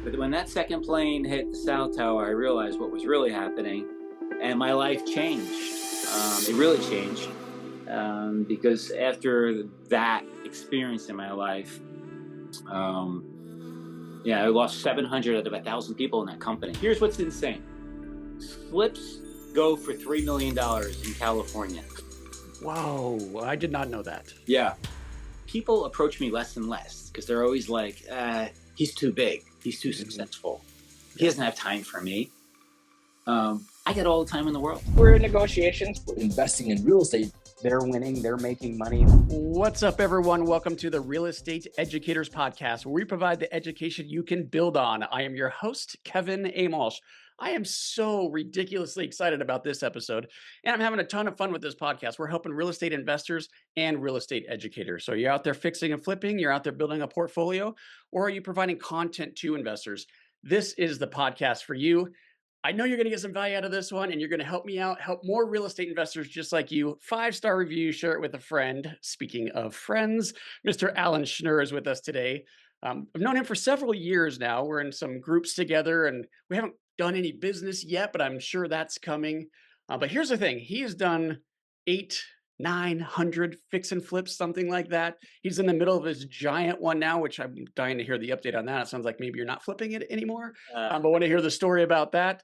But when that second plane hit the South Tower, I realized what was really happening, and my life changed. It really changed because after that experience in my life, I lost 700 out of 1,000 people in that company. Here's what's insane: flips go for $3 million in California. Whoa, I did not know that. Yeah, people approach me less and less because they're always like, "He's too big. He's too successful. He doesn't have time for me." I got all the time in the world. We're in negotiations. We're investing in real estate. They're winning. They're making money. What's up, everyone? Welcome to the Real Estate Educators Podcast, where we provide the education you can build on. I am your host, Kevin Amolsch. I am so ridiculously excited about this episode, and I'm having a ton of fun with this podcast. We're helping real estate investors and real estate educators. So you're out there fixing and flipping, you're out there building a portfolio, or are you providing content to investors? This is the podcast for you. I know you're going to get some value out of this one, and you're going to help me out, help more real estate investors just like you. 5-star review, share it with a friend. Speaking of friends, Mr. Alan Schnur is with us today. I've known him for several years now. We're in some groups together, and we haven't done any business yet, but I'm sure that's coming. But here's the thing. He has done 900 fix and flips, something like that. He's in the middle of his giant one now, which I'm dying to hear the update on that. It sounds like maybe you're not flipping it anymore, but I want to hear the story about that.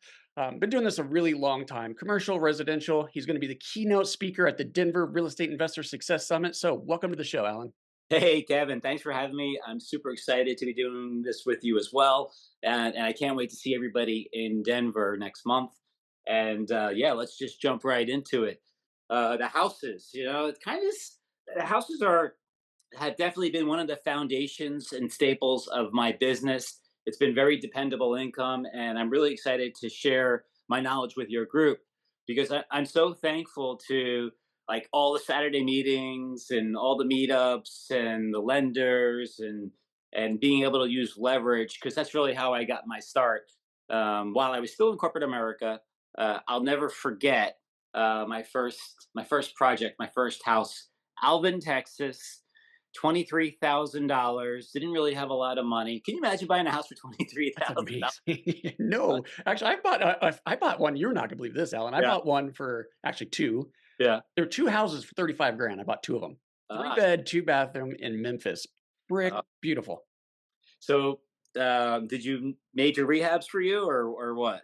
Been doing this a really long time, commercial, residential. He's going to be the keynote speaker at the Denver Real Estate Investor Success Summit. So welcome to the show, Alan. Hey, Kevin, thanks for having me. I'm super excited to be doing this with you as well. And I can't wait to see everybody in Denver next month. And let's just jump right into it. The houses, it's kind of, the houses have definitely been one of the foundations and staples of my business. It's been very dependable income, and I'm really excited to share my knowledge with your group because I'm so thankful to like all the Saturday meetings and all the meetups and the lenders and being able to use leverage, because that's really how I got my start. While I was still in corporate America, I'll never forget my first project, my first house, Alvin, Texas. $23,000. Didn't really have a lot of money. Can you imagine buying a house for That's $23,000? amazing. No, actually, I bought one. You're not going to believe this, Alan. I Yeah, bought one for actually two. yeah. There were two houses for 35 grand. I bought two of them. Three Uh, bed, two bathroom in Memphis. Brick, uh, beautiful. so, did you major rehabs for you or what?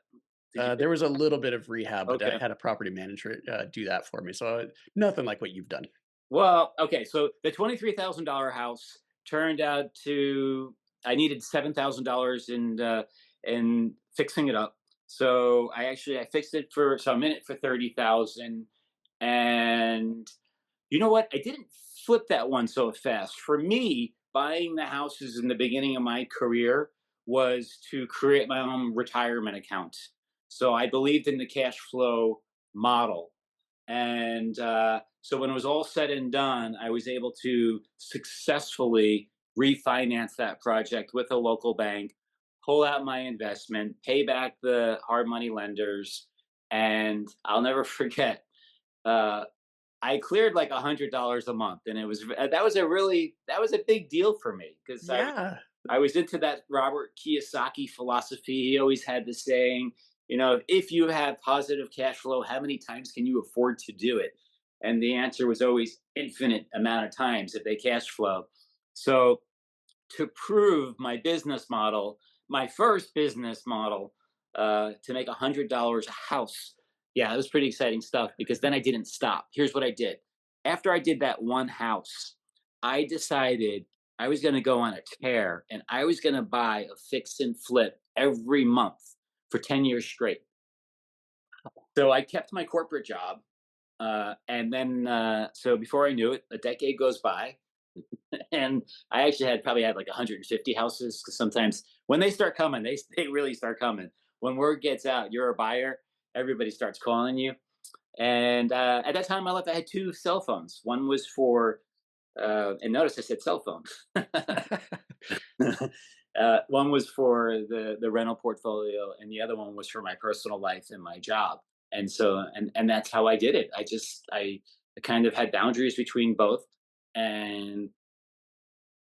Did you? There was a little bit of rehab, but I Okay. had a property manager do that for me. So nothing like what you've done. Well, okay. So the $23,000 house turned out to I needed $7,000 in fixing it up. So I fixed it so I'm in it for 30,000. And you know what? I didn't flip that one so fast. For me, buying the houses in the beginning of my career was to create my own retirement account. So I believed in the cash flow model. And so when it was all said and done, I was able to successfully refinance that project with a local bank, pull out my investment, pay back the hard money lenders. And I'll never forget, uh, I cleared like $100 a month, and that was a big deal for me because Yeah. I was into that Robert Kiyosaki philosophy. He always had the saying, if you have positive cash flow, how many times can you afford to do it? And the answer was always infinite amount of times if they cash flow. So to prove my business model, my first business model, to make $100 a house. Yeah, it was pretty exciting stuff because then I didn't stop. Here's what I did. After I did that one house, I decided I was going to go on a tear and I was going to buy a fix and flip every month for 10 years straight. So I kept my corporate job. So before I knew it, a decade goes by, and I actually probably had like 150 houses because sometimes when they start coming, they really start coming. When word gets out, you're a buyer, everybody starts calling you. And at that time, I had two cell phones. One was for, and notice I said cell phone. One was for the rental portfolio, and the other one was for my personal life and my job. And so, and that's how I did it. I kind of had boundaries between both, and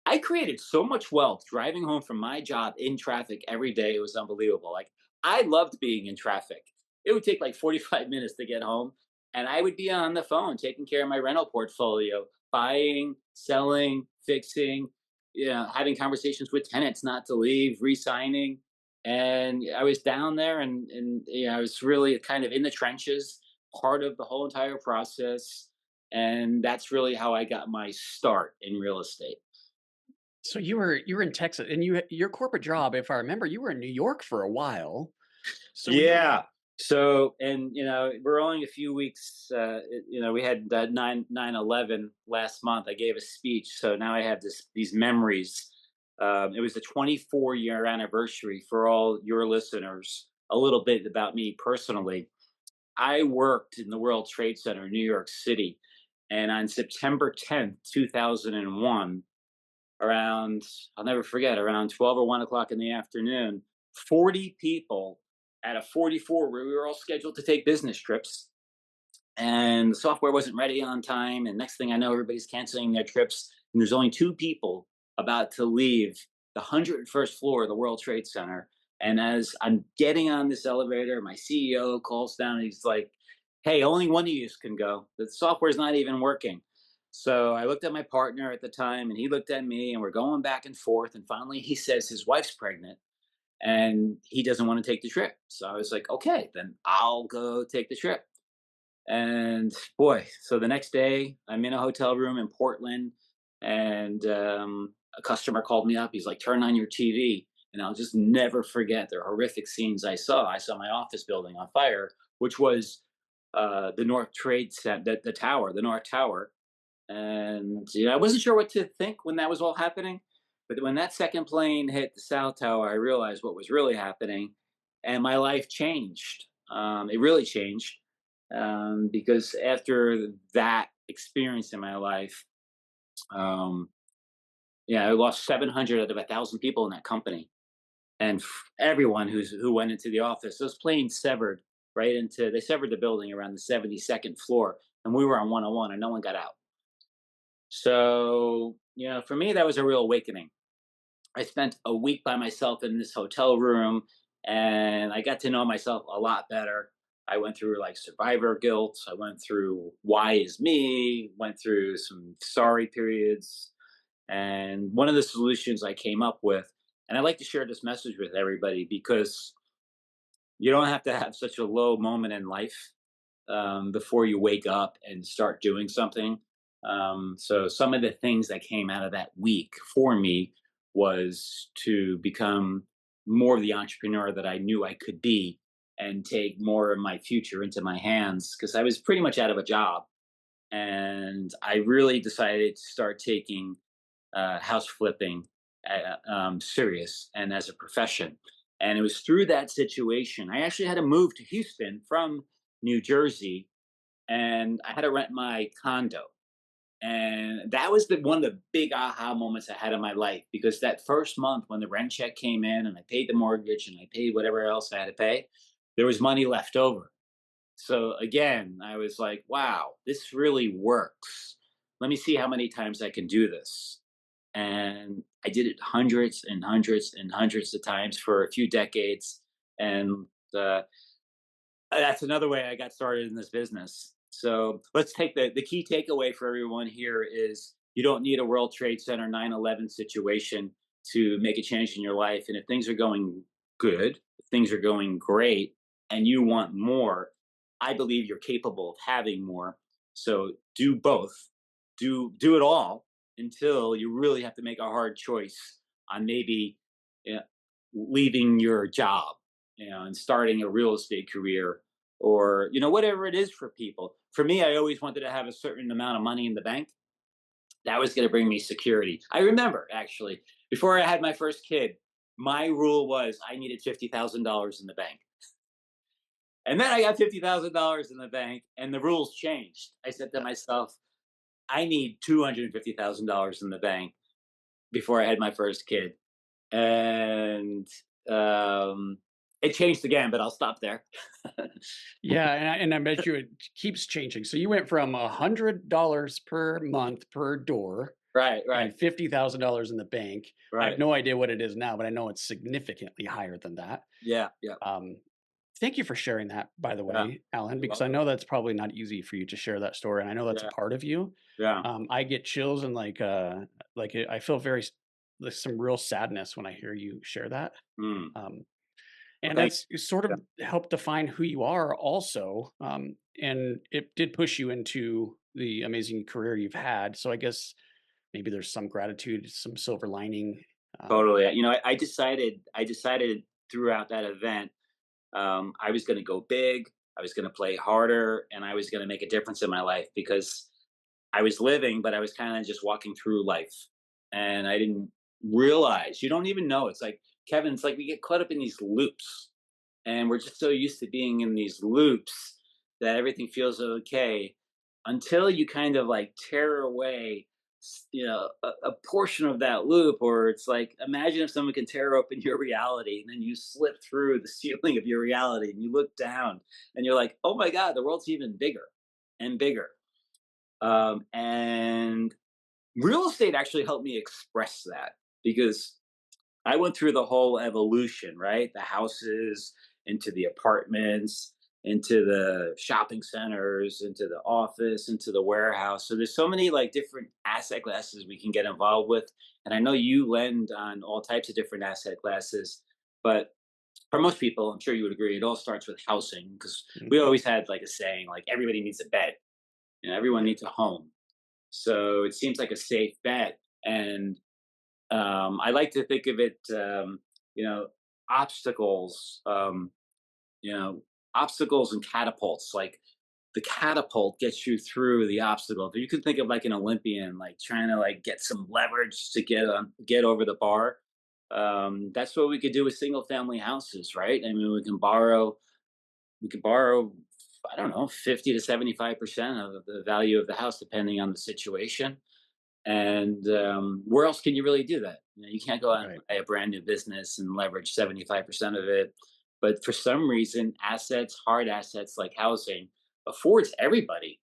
I created so much wealth driving home from my job in traffic every day. It was unbelievable. Like, I loved being in traffic. It would take like 45 minutes to get home, and I would be on the phone taking care of my rental portfolio, buying, selling, fixing, having conversations with tenants not to leave, re-signing. And I was down there, and I was really kind of in the trenches, part of the whole entire process. And that's really how I got my start in real estate. So you were in Texas, and your corporate job, if I remember, you were in New York for a while. So when you Yeah. So, and we're only a few weeks. We had 9/11 last month. I gave a speech, so now I have these memories. It was the 24-year anniversary for all your listeners. A little bit about me personally. I worked in the World Trade Center in New York City, and on September 10th, 2001, around, I'll never forget, around 12 or 1 o'clock in the afternoon, 40 people at a 44 where we were all scheduled to take business trips, and the software wasn't ready on time. And next thing I know, everybody's canceling their trips. And there's only two people about to leave the 101st floor of the World Trade Center. And as I'm getting on this elevator, my CEO calls down and he's like, "Hey, only one of you can go. The software's not even working." So I looked at my partner at the time and he looked at me, and we're going back and forth. And finally, he says his wife's pregnant and he doesn't want to take the trip. So I was like, okay, then I'll go take the trip. And boy, so the next day, I'm in a hotel room in Portland, and a customer called me up. He's like, "Turn on your TV." And I'll just never forget the horrific scenes I saw. I saw my office building on fire, which was the North Trade Center, the tower, the North Tower. And I wasn't sure what to think when that was all happening. But when that second plane hit the South Tower, I realized what was really happening, and my life changed. It really changed, because after that experience in my life, um, yeah, I lost 700 out of 1,000 people in that company, and everyone who went into the office. Those planes severed right into. They severed the building around the 72nd floor, and we were on 101, and no one got out. So, for me, that was a real awakening. I spent a week by myself in this hotel room, and I got to know myself a lot better. I went through like survivor guilt. I went through why is me, went through some sorry periods. And one of the solutions I came up with, and I like to share this message with everybody because you don't have to have such a low moment in life before you wake up and start doing something. So some of the things that came out of that week for me was to become more of the entrepreneur that I knew I could be, and take more of my future into my hands because I was pretty much out of a job. And I really decided to start taking house flipping serious and as a profession. And it was through that situation. I actually had to move to Houston from New Jersey, and I had to rent my condo. And that was the one of the big aha moments I had in my life, because that first month when the rent check came in and I paid the mortgage and I paid whatever else I had to pay, there was money left over. So again, I was like, wow, this really works. Let me see how many times I can do this. And I did it hundreds and hundreds and hundreds of times for a few decades. And uh, that's another way I got started in this business. So let's take the key takeaway for everyone here is you don't need a World Trade Center 9/11 situation to make a change in your life. And if things are going good, if things are going great, and you want more, I believe you're capable of having more. So do both. Do it all until you really have to make a hard choice on maybe, yeah, leaving your job, and starting a real estate career, or whatever it is for people. For me, I always wanted to have a certain amount of money in the bank. That was going to bring me security. I remember, actually, before I had my first kid, my rule was I needed $50,000 in the bank. And then I got $50,000 in the bank, and the rules changed. I said to myself, I need $250,000 in the bank before I had my first kid. And um, it changed again, but I'll stop there. Yeah, and I bet you it keeps changing. So you went from $100 per month per door Right, and right, $50,000 in the bank. I have right. no idea what it is now, but I know it's significantly higher than that. Yeah, yeah, Um, Thank you for sharing that, by the yeah. way, Alan, You're because I welcome. know that's probably not easy for you to share that story, and I know that's a Yeah, part of you. yeah. I get chills and I feel very like some real sadness when I hear you share that. Mm. Um, Well, and thank that's sort you. of helped define who you are, also. And it did push you into the amazing career you've had. So I guess maybe there's some gratitude, some silver lining. Um, Totally. I decided throughout that event, I was going to go big. I was going to play harder, and I was going to make a difference in my life because I was living, but I was kind of just walking through life, and I didn't realize. You don't even know. It's like Kevin. It's like we get caught up in these loops, and we're just so used to being in these loops that everything feels okay until you kind of like tear away a portion of that loop. Or it's like, imagine if someone can tear open your reality and then you slip through the ceiling of your reality and you look down and you're like, oh my god, the world's even bigger and bigger. And real estate actually helped me express that because I went through the whole evolution, right? The houses into the apartments, into the shopping centers, into the office, into the warehouse. So there's so many like different asset classes we can get involved with. And I know you lend on all types of different asset classes, but for most people, I'm sure you would agree, it all starts with housing because we mhm. always had like a saying, like everybody needs a bed, everyone needs a home. So it seems like a safe bet. And I like to think of it, you know, obstacles, you know, obstacles and catapults. Like the catapult gets you through the obstacle. If you could think of like an Olympian, like trying to like get some leverage to get over the bar. That's what we could do with single family houses, right? I mean, we could borrow, I don't know, 50 to 75% of the value of the house, depending on the situation. And where else can you really do that? You can't go out and Right. buy a brand new business and leverage 75% of it. But for some reason, assets, hard assets like housing, affords everybody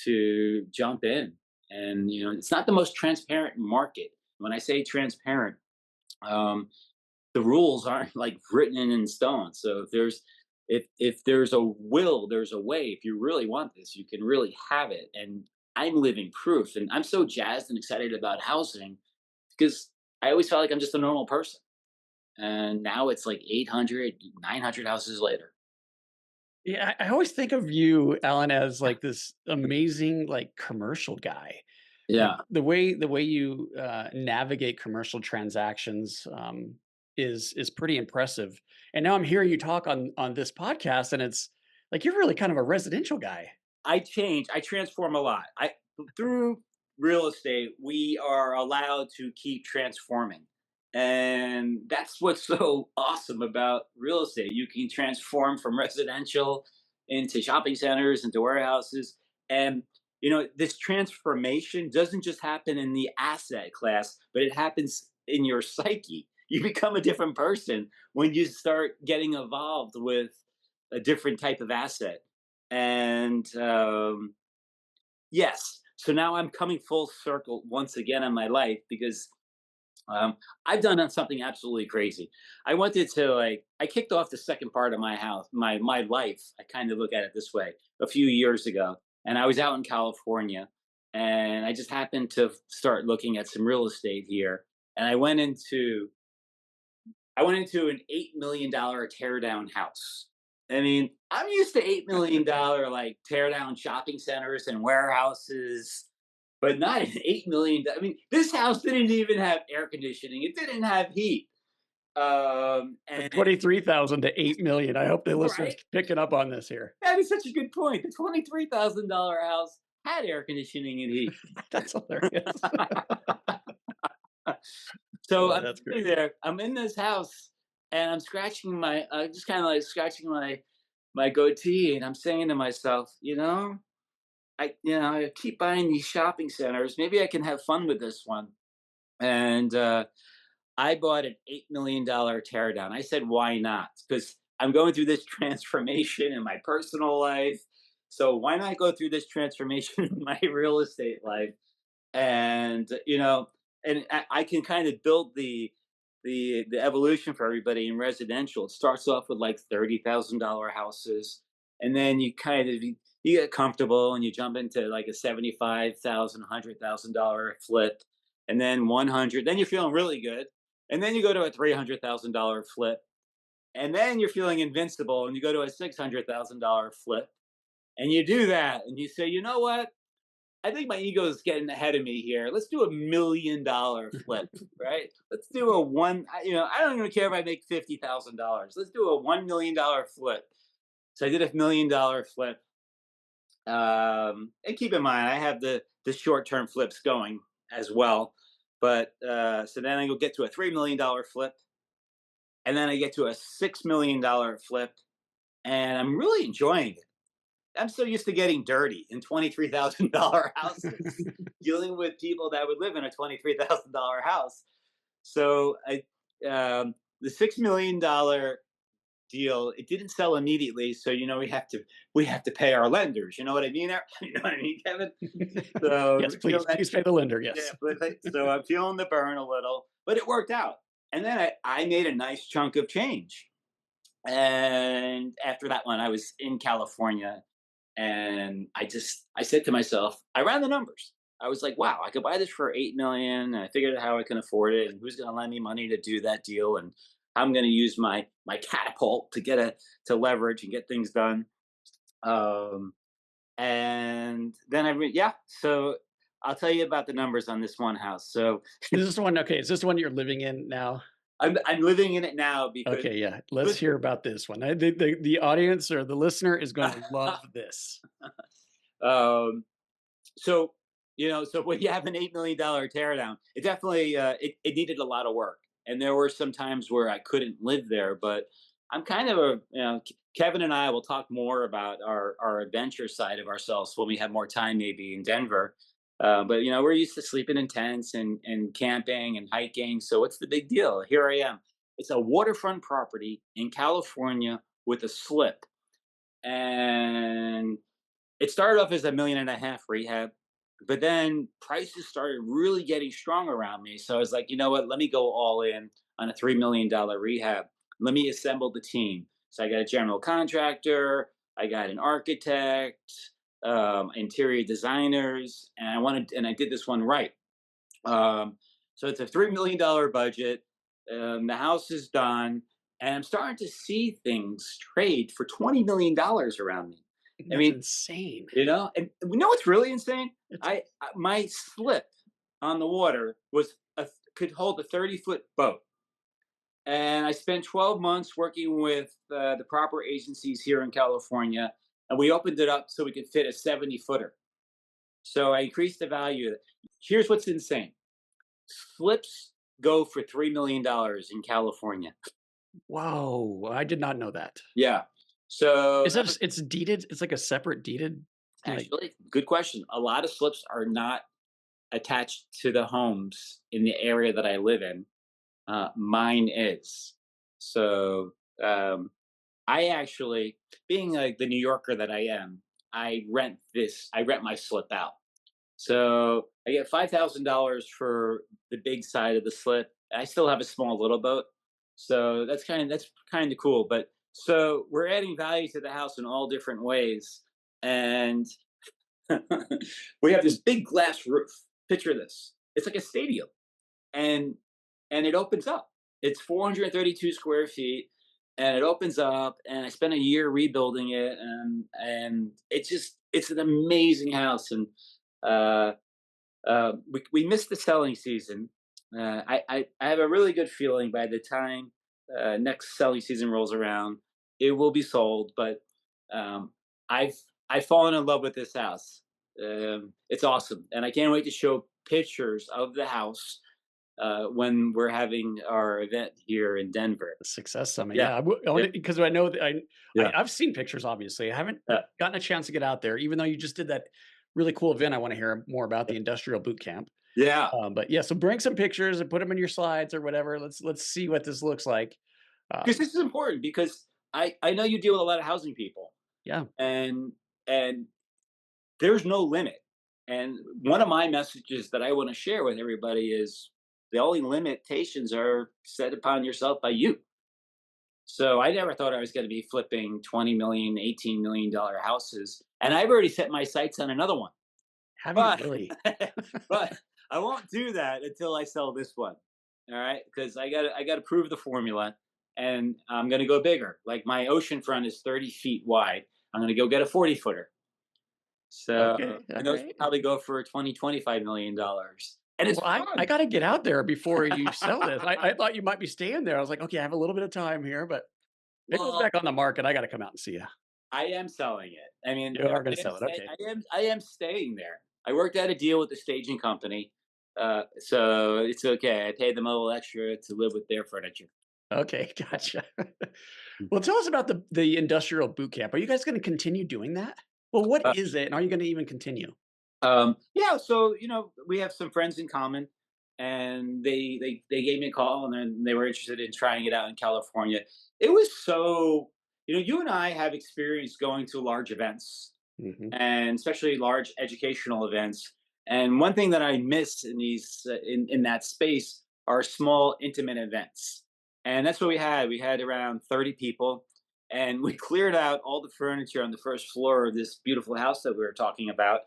to jump in. And it's not the most transparent market. When I say transparent, um, the rules aren't like written in stone. So if there's a will, there's a way. If you really want this, you can really have it. And I'm living proof. And I'm so jazzed and excited about housing because I always felt like I'm just a normal person. And now it's like 800, 900 houses later. Yeah, I always think of you, Alan, as like this amazing like commercial guy. Like Yeah. the way you navigate commercial transactions is pretty impressive. And now I'm hearing you talk on this podcast, and it's like you're really kind of a residential guy. I transform a lot. I Through real estate, we are allowed to keep transforming. And that's what's so awesome about real estate. You can transform from residential into shopping centers, into warehouses. And this transformation doesn't just happen in the asset class, but it happens in your psyche. You become a different person when you start getting involved with a different type of asset. And yes, so now I'm coming full circle once again in my life because um, I've done something absolutely crazy. I kicked off the second part of my house, my life. I kind of look at it this way, a few years ago, and I was out in California, and I just happened to start looking at some real estate here, and I went into an $8 million tear down house. I mean, I'm used to $8 million like tear down shopping centers and warehouses, but not an $8 million. I mean, this house didn't even have air conditioning. It didn't have heat. From And 23,000 to 8 million. I hope the listeners right, picking up on this here. that is such a good point. The $23,000 house had air conditioning and heat. That's hilarious. So I'm That's sitting great. there. I'm in this house, and I'm scratching just kind of like scratching my goatee, and I'm saying to myself, I keep buying these shopping centers. Maybe I can have fun with this one. And I bought an $8 million teardown. I said, why not? Because I'm going through this transformation in my personal life. So why not go through this transformation in my real estate life? And and I can kind of build the evolution for everybody in residential. It starts off with like $30,000 houses, and then you get comfortable and you jump into like a 75,000, $100,000 flip, and then 100. Then you're feeling really good, and then you go to a $300,000 flip, and then you're feeling invincible, and you go to a $600,000 flip, and you do that, and you say, you know what? I think my ego is getting ahead of me here. Let's do $1 million flip, right? Let's do a one. I don't even care if I make $50,000. Let's do a $1 million flip. So I did $1 million flip. And keep in mind, I have the short term flips going as well. But so then I go get to a $3 million flip, and then I get to a $6 million flip, and I'm really enjoying it. I'm so used to getting dirty in $23,000 houses, dealing with people that would live in a $23,000 house. So the $6 million deal, it didn't sell immediately. So we have to pay our lenders. You know what I mean? You know what I mean, Kevin? So Yes, please pay the lender. yeah, Yes. so I'm feeling the burn a little, but it worked out. And then I made a nice chunk of change. And after that one, I was in California, and I said to myself, I ran the numbers. I was like, wow, I could buy this for 8 million. And I figured out how I can afford it, and who's going to lend me money to do that deal, and how I'm going to use my catapult to leverage and get things done. Um, and then yeah. So I'll tell you about the numbers on this one house. So Is this the one? Okay, is this the one you're living in now? I'm living in it now because Okay, yeah. Let's hear about this one. The audience or the listener is going to love this. um, so so when you have an $8 million teardown, it definitely it needed a lot of work, and there were some times where I couldn't live there. But I'm kind of Kevin and I will talk more about our adventure side of ourselves when we have more time, maybe in Denver. But we're used to sleeping in tents and camping and hiking. So what's the big deal? Here I am. It's a waterfront property in California with a slip, and it started off as $1.5 million rehab, but then prices started really getting strong around me. So I was like, you know what? Let me go all in on a $3 million rehab. Let me assemble the team. So I got a general contractor, I got an architect, interior designers, and I did this one right. So it's a $3 million budget. The house is done, and I'm starting to see things trade for $20 million around me. I That's mean, insane. and we know what's really insane. It's My slip on the water could hold a 30-foot boat, and I spent 12 months working with the proper agencies here in California, and we opened it up so we could fit a 70-footer. So I increased the value. Here's what's insane: slips go for $3 million in California. whoa! I did not know that. Yeah. So Is that it's deeded? It's like a separate deeded. Like actually, good question. A lot of slips are not attached to the homes in the area that I live in. Mine is. So I actually, being like the New Yorker that I am, I rent this. I rent my slip out. So I get $5,000 for the big side of the slip. I still have a small little boat, so that's kind of cool. But so we're adding value to the house in all different ways, and we have this big glass roof. Picture this: it's like a stadium, and it opens up. It's 432 square feet, and it opens up. And I spent a year rebuilding it, and it's an amazing house. And uh, we missed the selling season. I have a really good feeling by the time next selling season rolls around, it will be sold. But um, I've I've fallen in love with this house. It's awesome, and I can't wait to show pictures of the house when we're having our event here in Denver. Success summit. Yeah, Yeah, yeah, because I know that yeah, I've seen pictures. Obviously, I haven't yeah. gotten a chance to get out there. Even though you just did that really cool event, I want to hear more about the industrial boot camp. Yeah. But yeah, so bring some pictures and put them in your slides or whatever. Let's see what this looks like. Because Um, this is important because I know you deal with a lot of housing people, yeah, and and there's no limit. And one of my messages that I want to share with everybody is the only limitations are set upon yourself by you. So I never thought I was going to be flipping 20 million, $18 million houses. And I've already set my sights on another one. Have you But really? but I won't do that until I sell this one. All right, because I got to prove the formula, and I'm going to go bigger. Like my ocean front is 30 feet wide. I'm going to go get a 40-footer. So Okay, all and those right. probably go for 25 million dollars, and it's Well, I fun. got to get out there before you sell this. I thought you might be staying there. I was like, okay, I have a little bit of time here, but it goes Well, back on the market. I got to come out and see you. I am selling it. I mean, You are going to sell it. Okay. I am staying there. I worked out a deal with the staging company, so it's okay. I paid them a little extra to live with their furniture. Okay, gotcha. Well, tell us about the industrial boot camp. Are you guys going to continue doing that? Well, what Uh, is it, and are you going to even continue? yeah, so we have some friends in common, and they gave me a call, and then they were interested in trying it out in California. It was so you and I have experience going to large events, Hmm. and especially large educational events. And one thing that I miss in these in that space are small, intimate events. And that's what we had. We had around 30 people, and we cleared out all the furniture on the first floor of this beautiful house that we were talking about.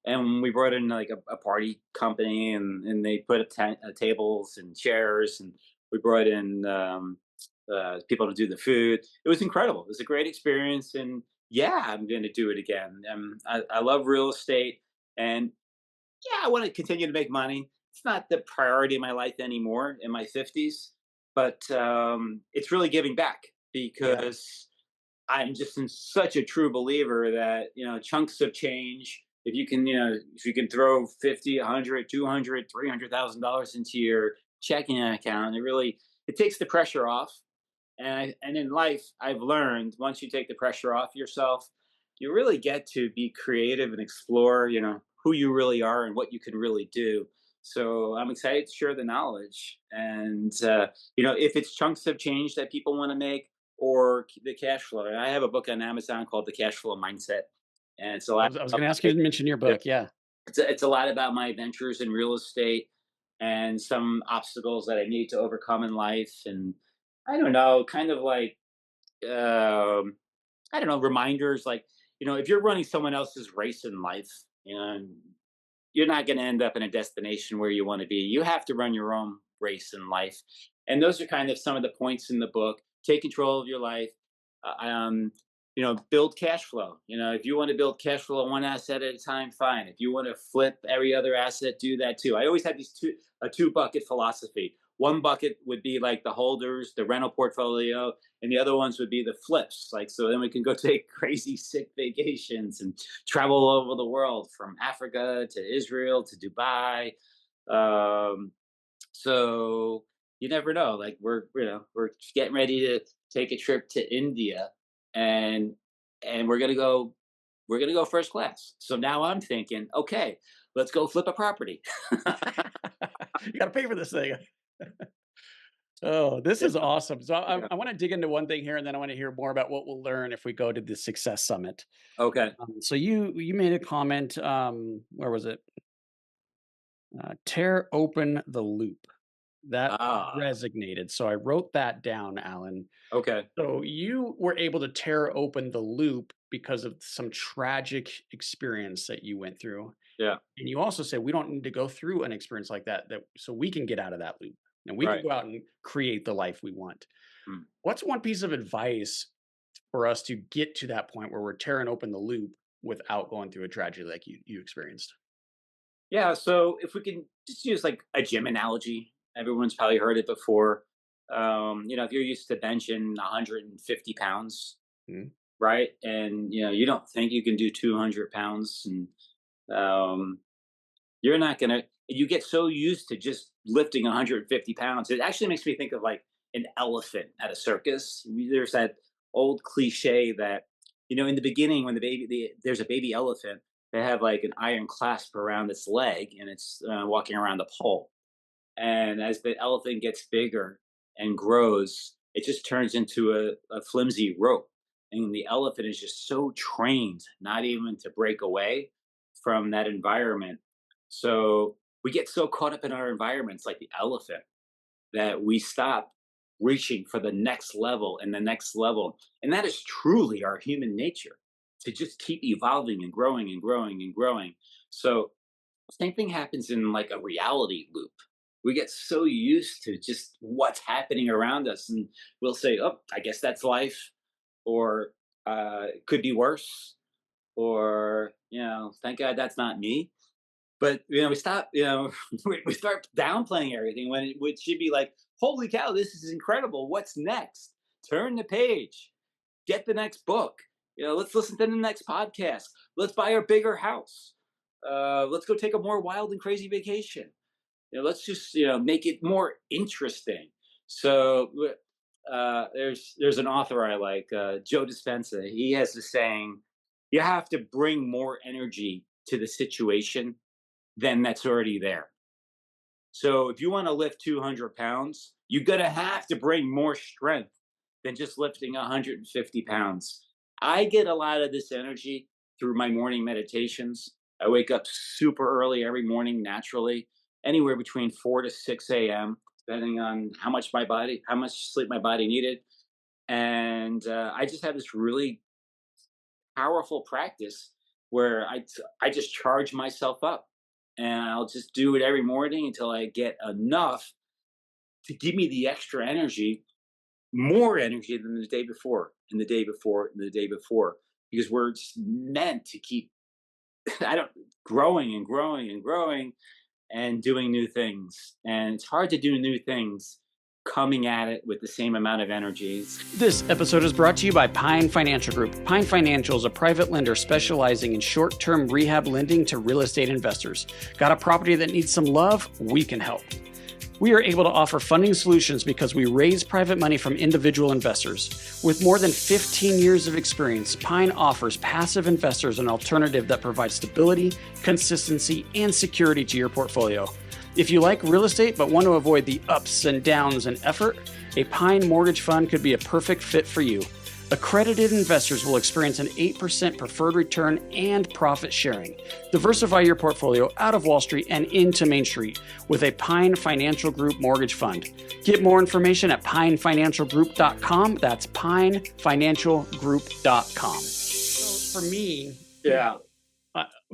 And we brought in like a party company, and they put up tables and chairs, and we brought in people to do the food. It was incredible. It was a great experience, and yeah, I'm going to do it again. I love real estate, and yeah, I want to continue to make money. It's not the priority of my life anymore in my 50s, but it's really giving back Yeah. because I'm just in such a true believer that chunks of change. If you can throw 50, 100, 200, $300,000 into your checking account, it takes the pressure off. And in life, I've learned once you take the pressure off yourself, you really get to be creative and explore, who you really are and what you can really do. So I'm excited to share the knowledge. And if it's chunks of change that people want to make or the cash flow. And I have a book on Amazon called The Cash Flow Mindset, and it's a lot. I was going to ask you to mention your book. Yeah. It's a lot about my ventures in real estate and some obstacles that I need to overcome in life. And I don't know, kind of like, um, I don't know, reminders like, if you're running someone else's race in life, you're not going to end up in a destination where you want to be. You have to run your own race in life. And those are kind of some of the points in the book. Take control of your life. Build cash flow. If you want to build cash flow one asset at a time, fine. If you want to flip every other asset, do that too. I always have a two bucket philosophy. One bucket would be like the holders, the rental portfolio, and the other ones would be the flips. Like, so then we can go take crazy sick vacations and travel all over the world from Africa to Israel to Dubai. Um, so you never know. Like we're getting ready to take a trip to India, and we're gonna go first class. So now I'm thinking, okay, let's go flip a property. You got to pay for this thing. Oh, this Yeah, is awesome. So yeah. I want to dig into one thing here, and then I want to hear more about what we'll learn if we go to the Success Summit. Okay. So you made a comment. Where was it? Tear open the loop. That Ah. resonated. So I wrote that down, Alan. Okay. So you were able to tear open the loop because of some tragic experience that you went through. Yeah. And you also said we don't need to go through an experience like that so we can get out of that loop and we can Right. go out and create the life we want. Mm. What's one piece of advice for us to get to that point where we're tearing open the loop without going through a tragedy like you experienced? Yeah. So if we can just use like a gym analogy, everyone's probably heard it before. If you're used to benching 150 pounds, Mhm. right, and you don't think you can do 200 pounds, and um, you're not gonna. You get so used to just lifting 150 pounds. It actually makes me think of like an elephant at a circus. There's that old cliche that in the beginning when there's a baby elephant, they have like an iron clasp around its leg, and it's walking around the pole. And as the elephant gets bigger and grows, it just turns into a flimsy rope. And the elephant is just so trained not even to break away from that environment. So we get so caught up in our environments like the elephant that we stop reaching for the next level and the next level. And that is truly our human nature, to just keep evolving and growing and growing and growing. So same thing happens in like a reality loop. We get so used to just what's happening around us, and we'll say, "Oh, I guess that's life," or "It could be worse," or "Thank God that's not me." But we stop. We start downplaying everything when it should be like, "Holy cow, this is incredible! What's next? Turn the page. Get the next book. Let's listen to the next podcast. Let's buy a bigger house. Let's go take a more wild and crazy vacation. Let's just make it more interesting." So there's an author I like, Joe Dispenza. He has the saying, "You have to bring more energy to the situation than that's already there." So if you want to lift 200 pounds, you're gonna have to bring more strength than just lifting 150 pounds. I get a lot of this energy through my morning meditations. I wake up super early every morning naturally, anywhere between 4 to 6 a.m., depending on how much sleep my body needed. And I just have this really powerful practice where I just charge myself up, and I'll just do it every morning until I get enough to give me the extra energy, more energy than the day before, and the day before, and the day before, because we're just meant to keep I don't growing and growing and growing and doing new things. And it's hard to do new things coming at it with the same amount of energies. This episode is brought to you by Pine Financial Group. Pine Financial is a private lender specializing in short-term rehab lending to real estate investors. Got a property that needs some love? We can help. We are able to offer funding solutions because we raise private money from individual investors. With more than 15 years of experience, Pine offers passive investors an alternative that provides stability, consistency, and security to your portfolio. If you like real estate but want to avoid the ups and downs and effort, a Pine mortgage fund could be a perfect fit for you. Accredited investors will experience an 8% preferred return and profit sharing. Diversify your portfolio out of Wall Street and into Main Street with a Pine Financial Group mortgage fund. Get more information at pinefinancialgroup.com. That's pinefinancialgroup.com. So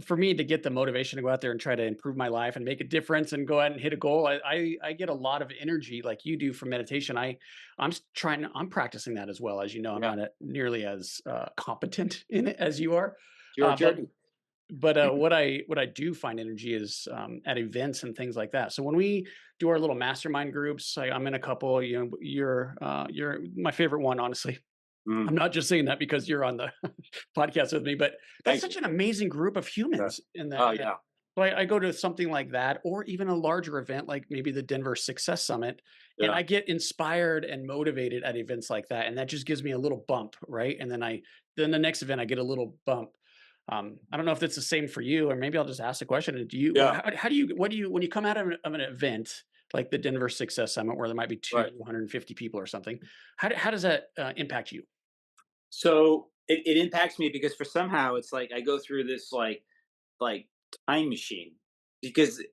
for me to get the motivation to go out there and try to improve my life and make a difference and go out and hit a goal, I get a lot of energy like you do from meditation. I'm practicing that as well. As you know, I'm Yeah. not nearly as competent in it as you are. You're a Uh, but journey. what I do find energy is at events and things like that. So when we do our little mastermind groups, I'm in a couple. You're my favorite one, honestly. Mm, I'm not just saying that because you're on the podcast with me, but that's thank such you. an amazing group of Yeah. humans in that. Oh yeah. So I go to something like that, or even a larger event like maybe the Denver Success Summit, and Yeah. I get inspired and motivated at events like that, and that just gives me a little bump, right? And then the next event I get a little bump. I don't know if that's the same for you, or maybe I'll just ask the question: Do you? Yeah. How do you? What do you? When you come out of an event like the Denver Success Summit, where there might be Right. 250 people or something, how does that impact you? So it impacts me because for somehow it's like I go through this like time machine, because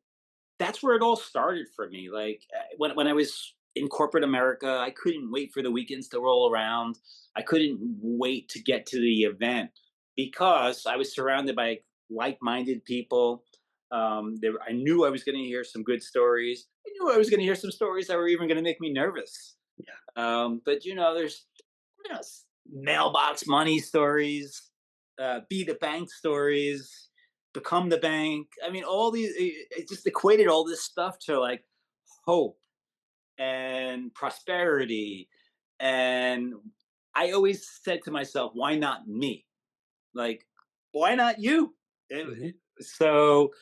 that's where it all started for me. Like when I was in corporate America, I couldn't wait for the weekends to roll around. I couldn't wait to get to the event because I was surrounded by like-minded people. I knew I was going to hear some good stories. I knew I was going to hear some stories that were even going to make me nervous. But there's mailbox money stories, be the bank stories, become the bank. I mean, all these, it just equated all this stuff to like hope and prosperity. And I always said to myself, why not me? Like, why not you? Mhm. So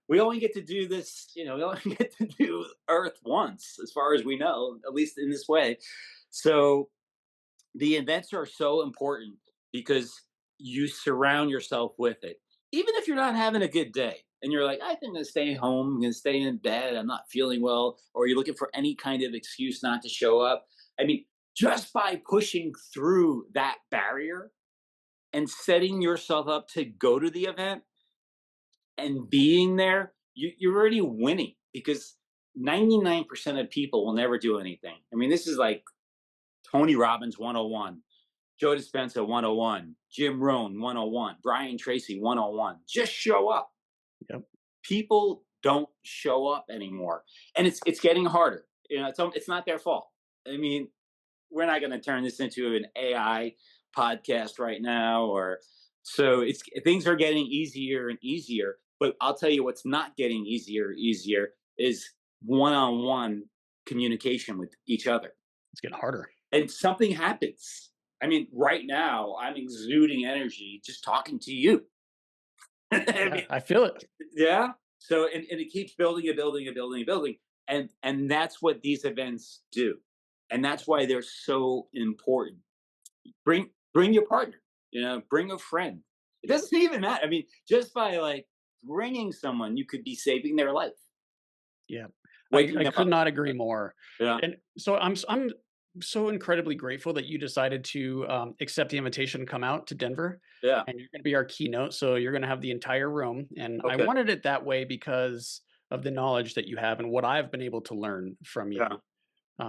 we only get to do this, we only get to do Earth once, as far as we know, at least in this way. So the events are so important because you surround yourself with it. Even if you're not having a good day and you're like, I think I'm going to stay home, I'm going to stay in bed, I'm not feeling well, or you're looking for any kind of excuse not to show up. I mean, just by pushing through that barrier and setting yourself up to go to the event, and being there, you're already winning because 99% of people will never do anything. I mean, this is like Tony Robbins 101, Joe Dispenza 101, Jim Rohn 101, Brian Tracy 101. Just show up. Yep. People don't show up anymore, and it's getting harder. It's not their fault. I mean, we're not going to turn this into an AI podcast right now, or so it's things are getting easier and easier. But I'll tell you what's not getting easier is one-on-one communication with each other. It's getting harder. And something happens. I mean, right now I'm exuding energy just talking to you. I mean, I feel it. yeah. So and it keeps building and building and building and building. And that's what these events do. And that's why they're so important. Bring your partner, bring a friend. It doesn't even matter. I mean, just by like bringing someone, you could be saving their life. Yeah. Waking I them could up. not agree more. Yeah. And so I'm so incredibly grateful that you decided to accept the invitation to come out to Denver, Yeah. and you're going to be our keynote. So you're going to have the entire room, and I Okay. wanted it that way because of the knowledge that you have and what I've been able to learn from you. Yeah.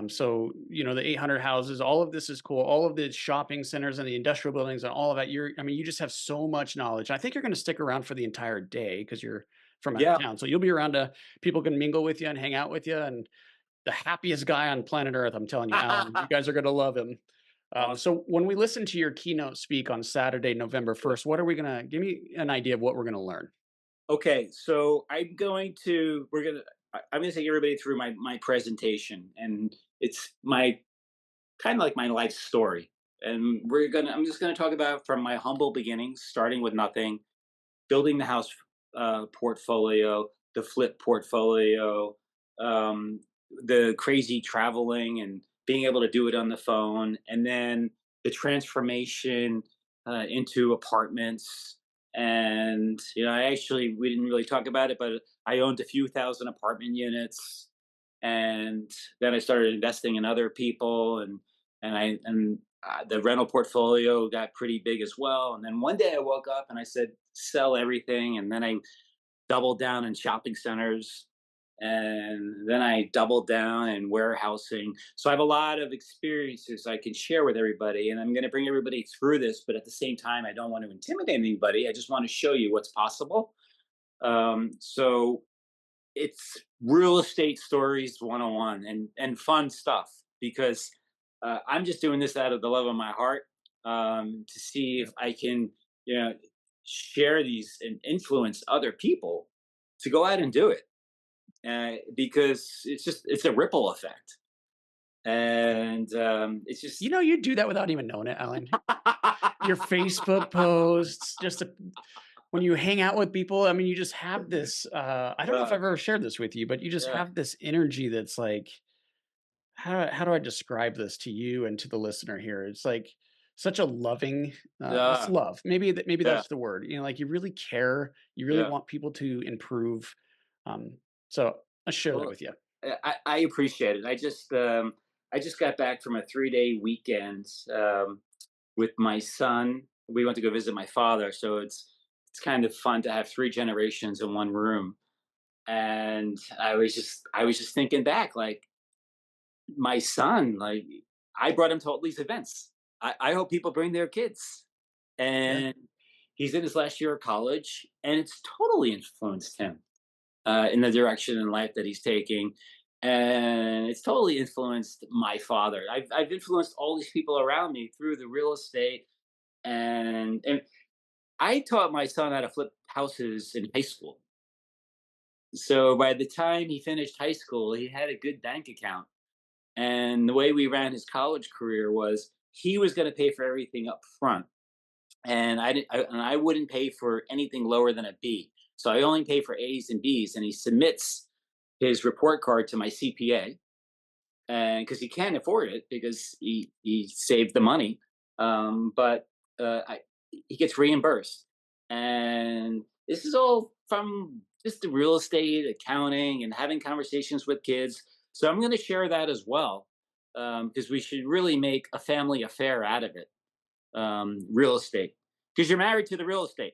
So the 800 houses, all of this is cool. All of the shopping centers and the industrial buildings and all of that. I mean, you just have so much knowledge. I think you're going to stick around for the entire day because you're from out Yeah. of town. So you'll be around to people can mingle with you and hang out with you. And the happiest guy on planet Earth, I'm telling you, Alan. You guys are going to love him. Awesome. So when we listen to your keynote speak on Saturday, November 1st, what are we going to give me an idea of what we're going to learn? Okay, so I'm gonna take everybody through my presentation, and it's my kind of like my life story. And I'm just gonna talk about from my humble beginnings, starting with nothing, building the house portfolio, the flip portfolio, um, the crazy traveling and being able to do it on the phone, and then the transformation into apartments. And we didn't really talk about it, but I owned a few thousand apartment units, and then I started investing in other people, and the rental portfolio got pretty big as well. And then one day I woke up and I said, sell everything. And then I doubled down in shopping centers. And then I doubled down in warehousing. So I have a lot of experiences I can share with everybody. And I'm going to bring everybody through this. But at the same time, I don't want to intimidate anybody. I just want to show you what's possible. So it's real estate stories 101 and fun stuff because I'm just doing this out of the love of my heart, to see if I can, share these and influence other people to go out and do it. Because it's a ripple effect. And it's just, You do that without even knowing it, Alan. Your Facebook posts, when you hang out with people, I mean, you just have this, I don't know if I've ever shared this with you, but you just yeah, have this energy that's like, how do I describe this to you and to the listener here? It's like such a loving, it's yeah, love. Maybe yeah, that's the word. Like you really care. You really yeah. want people to improve. Um, so I share that Well, with you. I appreciate it. I just got back from a 3-day weekend with my son. We went to go visit my father, so it's kind of fun to have three generations in one room. And I was just thinking back, like my son, like I brought him to all these events. I hope people bring their kids. Yeah. And he's in his last year of college, and it's totally influenced him in the direction in life that he's taking. And it's totally influenced my father. I've influenced all these people around me through the real estate, and I taught my son how to flip houses in high school. So by the time he finished high school, he had a good bank account. And the way we ran his college career was he was going to pay for everything up front, and I wouldn't pay for anything lower than a B. So I only pay for A's and B's, and he submits his report card to my CPA, and because he can't afford it because he saved the money, but he gets reimbursed, and this is all from just the real estate accounting and having conversations with kids. So I'm going to share that as well, because we should really make a family affair out of it. Real estate. because you're married to the real estate.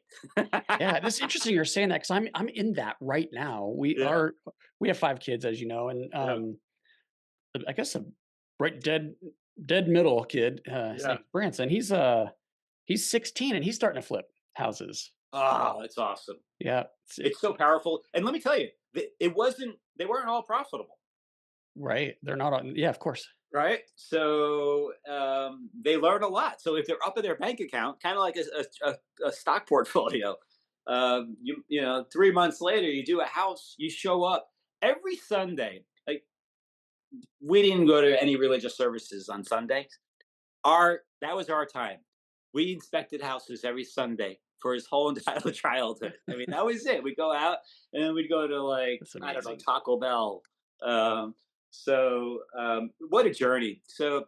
Yeah, this is interesting you're saying that because I'm in that right now. Yeah, We have 5 kids, as you know, and, yeah, I guess a right dead middle kid, his yeah. name's Branson. He's 16 and he's starting to flip houses. Oh, that's awesome. Yeah, It's so powerful. And let me tell you, they weren't all profitable, right. They're not on, yeah, of course. right? So they learn a lot. So if they're up in their bank account, kind of like a stock portfolio, you know, 3 months later, you do a house, you show up every Sunday. Like we didn't go to any religious services on Sunday. Our That was our time. We inspected houses every Sunday for his whole entire childhood. I mean, that was it. We'd go out and then we'd go to like That's I don't know, amazing. Taco Bell. What a journey. So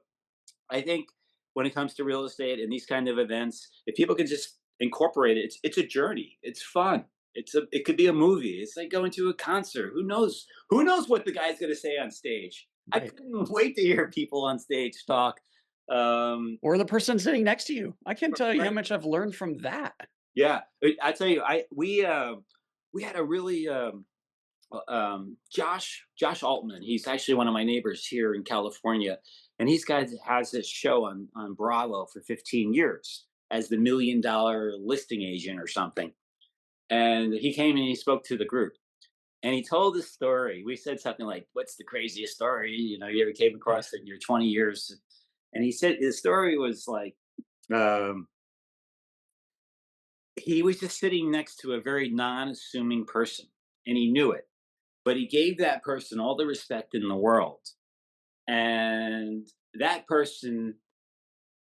I think when it comes to real estate and these kind of events, if people can just incorporate it, it's a journey. It's fun. It could be a movie. It's like going to a concert. Who knows? Who knows what the guy's going to say on stage? I Right. couldn't wait to hear people on stage talk. Or the person sitting next to you. I can't tell you how Right? much I've learned from that. Yeah. I tell you, I we had a really Josh Altman. He's actually one of my neighbors here in California, and he's guys has this show on Bravo for 15 years as the $1 million listing agent or something. And he came and he spoke to the group, and he told this story. We said something like, "What's the craziest story you ever came Yeah. across in your 20 years?" And he said the story was like. Um, he was just sitting next to a very non-assuming person, and he knew it, but he gave that person all the respect in the world. And that person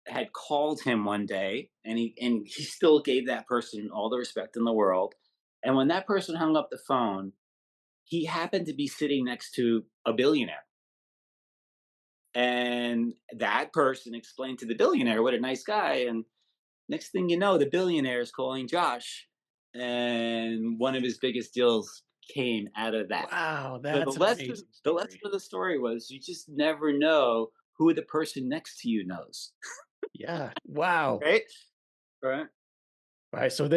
had called him one day, and he still gave that person all the respect in the world. And when that person hung up the phone, he happened to be sitting next to a billionaire. And that person explained to the billionaire what a nice guy. And next thing you know, the billionaire is calling Josh, and one of his biggest deals came out of that. Wow, So that's an amazing the lesson story. of the story was you just never know who the person next to you knows, Yeah. Wow. right? Right. Right. So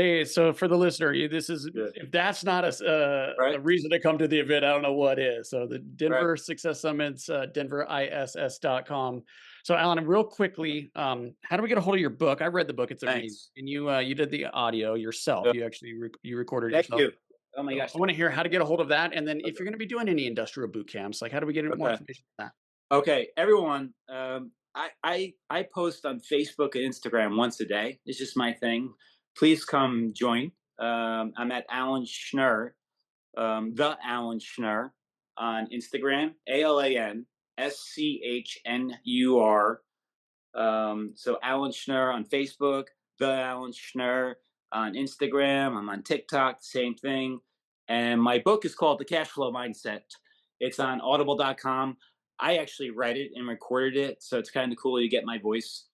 for the listener, this is Yeah. if that's not Right. a reason to come to the event, I don't know what is. So the Right. Denver Success Summits, denveriss.com. So Alan, real quickly, how do we get a hold of your book? I read the book; it's amazing, Thanks. and you did the audio yourself. Yeah. You actually you recorded it Thank yourself. you. Oh my So gosh. I want to hear how to get a hold of that, and then if Okay. you're going to be doing any industrial boot camps, like how do we get more Okay. information on that? Okay. Everyone. I post on Facebook and Instagram once a day. It's just my thing. Please come join. I'm at Alan Schnur, the Alan Schnur on Instagram, AlanSchnur. So Alan Schnur on Facebook, the Alan Schnur on Instagram. I'm on TikTok, same thing. And my book is called The Cash Flow Mindset. It's on audible.com. I actually read it and recorded it. So it's kind of cool. You get my voice.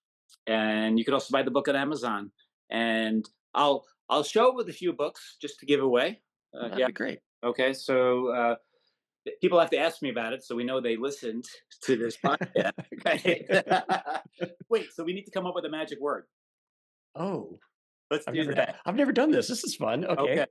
And you can also buy the book on Amazon. And I'll show it with a few books just to give away. Well, that'd Yeah. be great. Okay. So people have to ask me about it so we know they listened to this podcast. Okay. Wait, so we need to come up with a magic word. Oh, Let's do that. I've never done this. This is fun. Okay. Okay.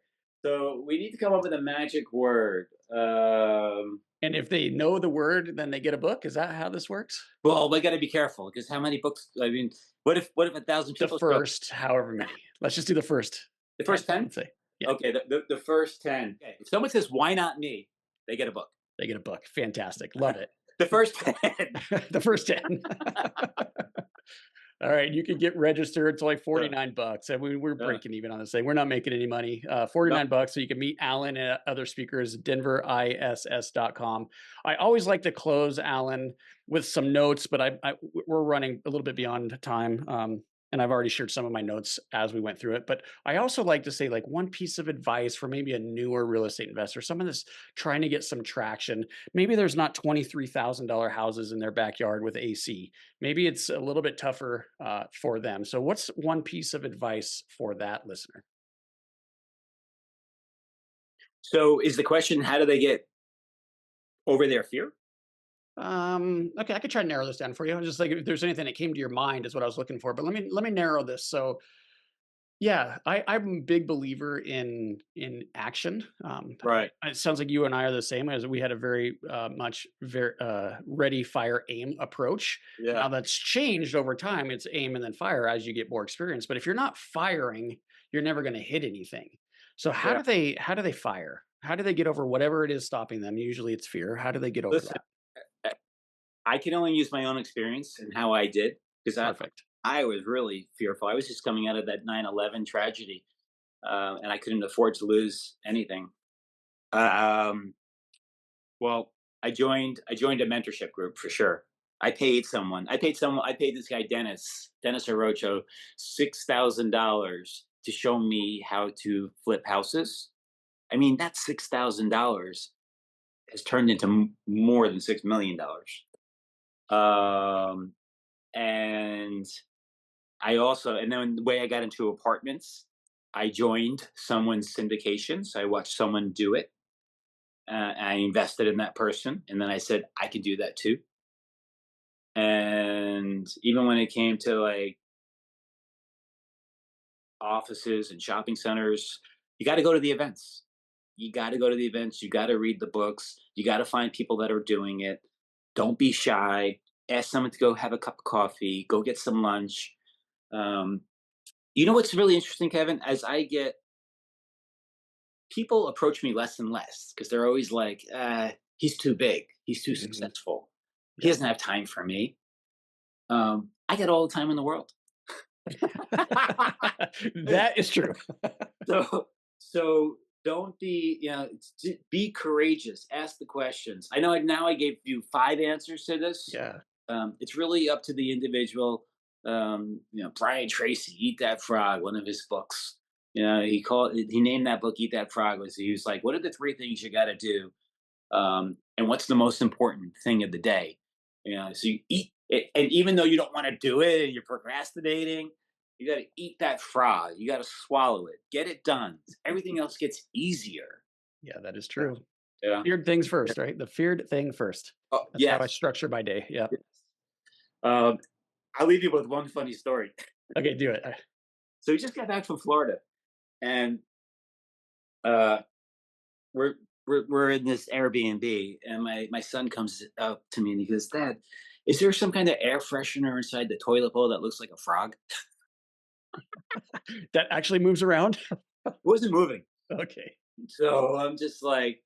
So we need to come up with a magic word. And if they know the word, then they get a book. Is that how this works? Well, we got to be careful because how many books? I mean, what if 1,000 The people show up? first, however many. Let's just do the first The 10, first 10? let's say. Yeah, Okay, the first 10. Okay. If someone says, "Why not me?" they get a book. they get a book. Fantastic. Love it. The first 10. The first 10. All right, you can get registered. It's like Yeah, 49 bucks. And we're yeah. breaking even on this thing. We're not making any money. No. 49 bucks. So you can meet Alan and other speakers, denveriss.com. I always like to close, Alan, with some notes, but we're running a little bit beyond time. And I've already shared some of my notes as we went through it. But I also like to say, like, one piece of advice for maybe a newer real estate investor, someone that's trying to get some traction. Maybe there's not $23,000 houses in their backyard with AC. Maybe it's a little bit tougher for them. So, what's one piece of advice for that listener? So is the question, how do they get over their fear? Okay, I could try to narrow this down for you. Just like if there's anything that came to your mind is what I was looking for. But let me narrow this. So, Yeah, I'm a big believer in action. Right. It sounds like you and I are the same, as we had a very much very ready, fire, aim approach. Yeah. Now that's changed over time. It's aim and then fire as you get more experience. But if you're not firing, you're never going to hit anything. So Yeah. how do they fire? How do they get over whatever it is stopping them? Usually it's fear. How do they get over Listen, that? I I can only use my own experience and how I did because Perfect. I was really fearful. I was just coming out of that 9/11 tragedy, and I couldn't afford to lose anything. Um, well, I joined a mentorship group for sure. I paid this guy Dennis Orocho $6,000 to show me how to flip houses. I mean, that $6,000 has turned into more than $6 million. And and then the way I got into apartments, I joined someone's syndication. So I watched someone do it. I invested in that person, and then I said I can do that too. And even when it came to like offices and shopping centers, you got to go to the events. You got to go to the events. You got to read the books. You got to find people that are doing it. Don't be shy. Ask someone to go have a cup of coffee. Go get some lunch. Um, you know what's really interesting, Kevin? As I get people approach me less and less because they're always like, he's too big. He's too Mhm. successful. He Yeah. doesn't have time for me. I got all the time in the world. That is true. so so don't be, be courageous. Ask the questions. I know now I gave you 5 answers to this. Yeah. It's really up to the individual. Brian Tracy, Eat That Frog, one of his books. He named that book Eat That Frog. He was like, what are the 3 things you got to do, and what's the most important thing of the day? So you eat it, and even though you don't want to do it and you're procrastinating, you got to eat that frog. You got to swallow it, get it done. Everything else gets easier. Yeah, that is Yeah. true. Yeah. Feared things first, right? The feared thing first. Oh, That's how I yes. structure my day. Yeah. Yes. Um, I'll leave you with one funny story. Okay, do it. So we just got back from Florida, and uh, we're we're in this Airbnb, and my son comes up to me and he goes, "Dad, is there some kind of air freshener inside the toilet bowl that looks like a frog?" That actually moves around. It wasn't moving. Okay. So I'm just like,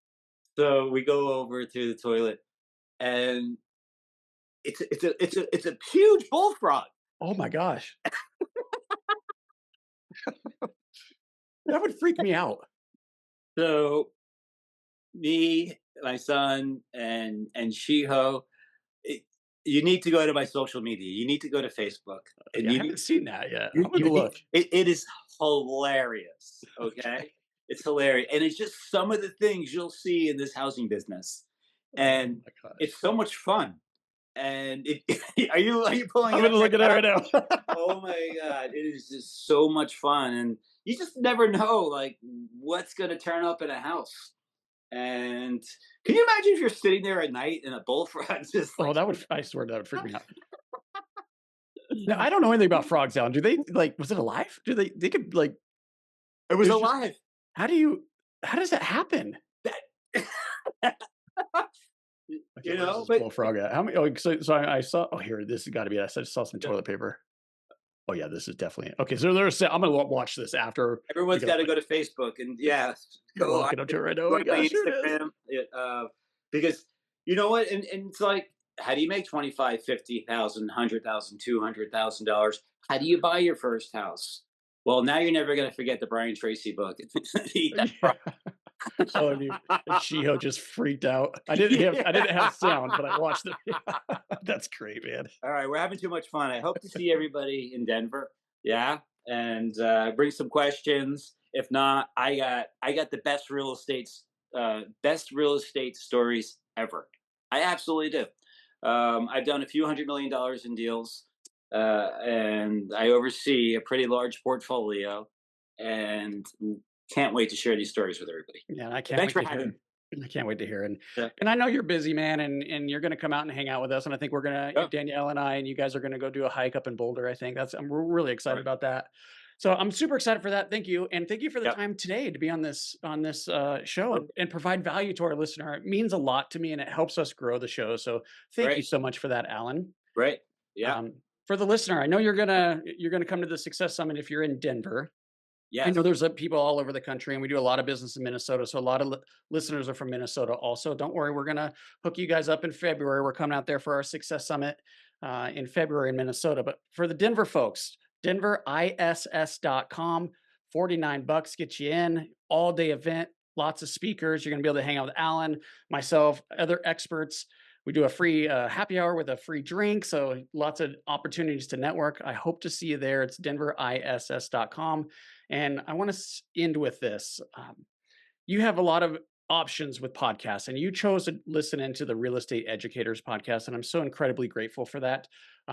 so we go over to the toilet, and it's a huge bullfrog. Oh my gosh. That would freak me out. So me, my son, and Shiho, it, you need to go to my social media. You need to go to Facebook, and Yeah, I haven't seen that yet. you, I'm you gonna need, look. it is hilarious. Okay, it's hilarious, and it's just some of the things you'll see in this housing business, Oh and my gosh. it's so much fun. And are you pulling I'm it up gonna look right at that now? right now. Oh my god, it is just so much fun, and you just never know like what's going to turn up in a house. And can you imagine if you're sitting there at night and a bullfrog just Oh, like that would, I swear that would freak me out. Now, I don't know anything about frogs, Alan. Do they like, was it alive? Do they could like, it was there's just, alive? how do you, how does that happen? That Okay, where's this but bullfrog at? How many? Oh, so I saw. Oh, here, this has got to be. I saw some toilet paper. Oh yeah, this is definitely okay. So there's. I'm gonna watch this after we everyone's get got off. to go to Facebook and yeah, You're go walking up to it right now. Oh my join my gosh, here it is. Instagram. Because you know what, and it's like, how do you make 25, 50,000, 100,000, $200,000? How do you buy your first house? Well, now you're never going to forget the Brian Tracy book. Eat that Yeah. frog. Oh, and Shiho just freaked out. I didn't have sound, but I watched it. That's great, man. All right, we're having too much fun. I hope to see everybody in Denver. Yeah, and bring some questions. If not, I got the best real estate stories ever. I absolutely do. I've done a few $100 million in deals, and I oversee a pretty large portfolio, and can't wait to share these stories with everybody. Yeah, and I can't Thanks wait for to having hear. me. I can't wait to hear. Yeah. And I know you're busy, man, and you're gonna come out and hang out with us. And I think we're gonna Yeah. Danielle and I and you guys are gonna go do a hike up in Boulder. I think we're really All excited right. about that. So I'm super excited for that. Thank you. And thank you for the Yep. time today to be on this show Oh, and provide value to our listener. It means a lot to me and it helps us grow the show. So thank you great. so much for that, Alan. Great. Yeah. Um, for the listener, I know you're gonna come to the Success Summit if you're in Denver. I know Yes. there's people all over the country, and we do a lot of business in Minnesota. So a lot of listeners are from Minnesota. Also, don't worry, we're gonna hook you guys up in February. We're coming out there for our Success Summit in February in Minnesota. But for the Denver folks, DenverISS.com, $49 gets you in. All day event, lots of speakers. You're gonna be able to hang out with Alan, myself, other experts. We do a free happy hour with a free drink. So lots of opportunities to network. I hope to see you there. It's DenverISS.com. And I want to end with this. You have a lot of options with podcasts, and you chose to listen into the Real Estate Educators podcast. And I'm so incredibly grateful for that.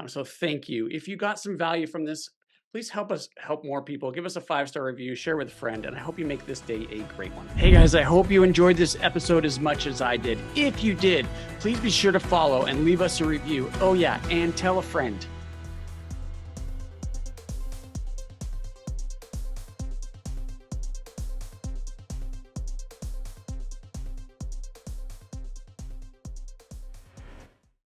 So thank you. If you got some value from this, please help us help more people. Give us a 5-star review, share with a friend, and I hope you make this day a great one. Hey guys, I hope you enjoyed this episode as much as I did. If you did, please be sure to follow and leave us a review. Oh yeah, and tell a friend.